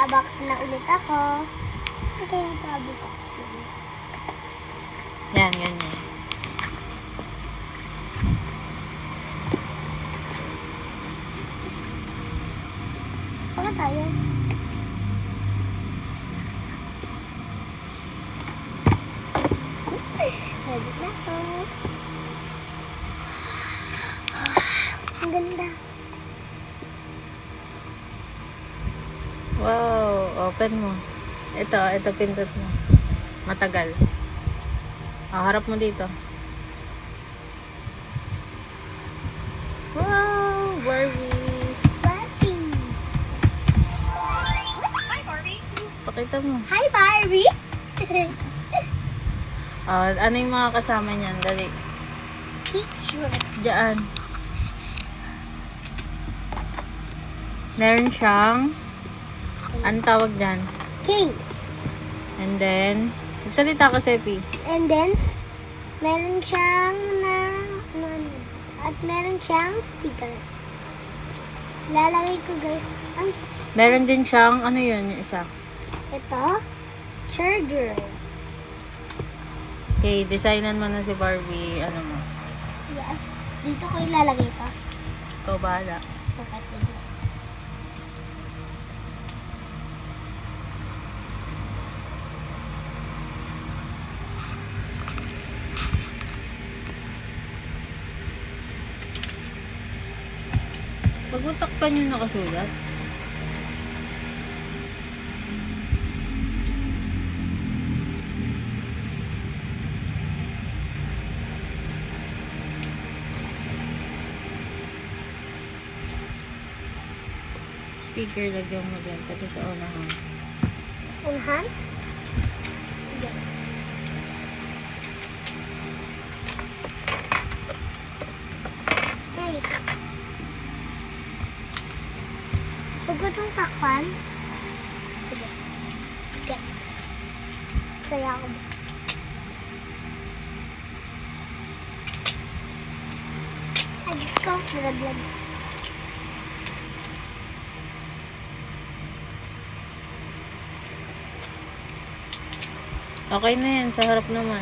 Mag-a-box na ulit ako. Saan kaya yung pa-box? Yan, ganyan. Baka tayo. Ready na ako. Ang ganda. Wow, open mo. Ito pindot mo. Matagal. Harap mo dito. Wow, Barbie. Barbie. Pakita mo. Hi, Barbie. Ano yung mga kasama niyan? Dali. Picture. Diyan. Meron siyang, anong tawag dyan? Case. And then, magsalita ka, Sepi. And then, meron siyang at meron siyang sticker. Lalagay ko, guys. Ay, Meron din siyang, ano yun, yung isa. ito. Charger. Okay, designan mo na si Barbie, ano mo. Yes. Dito ko ilalagay pa. Ikaw bahala. Ito kasi. Pag mo takpan yung nakasulat. Sticker lagyan mo din, pati sa unahan. Unahan? Sige. Ay. Huwag ko itong takpan. Sige. Skips. Saya ako. Ay, Diyos ko. Nalaglag. Okay na yan, sa harap naman.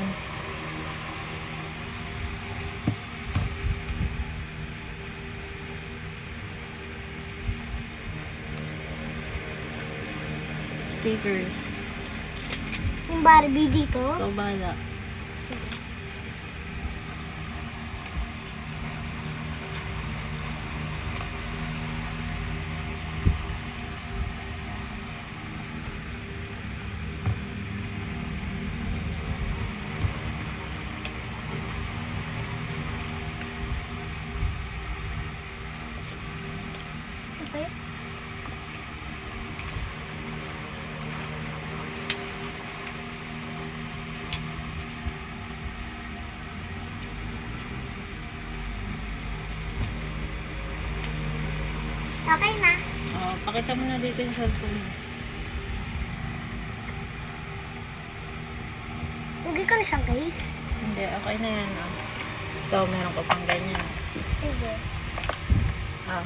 Stickers. Yung Barbie dito. Ikaw bahala. Sige. Okay. Okay na. Pakita mo na dito yung cellphone mo. Lagay ko na siya, guys. Hindi, okay na yan. Ito, meron ko pang ganyan. Sige. Ah.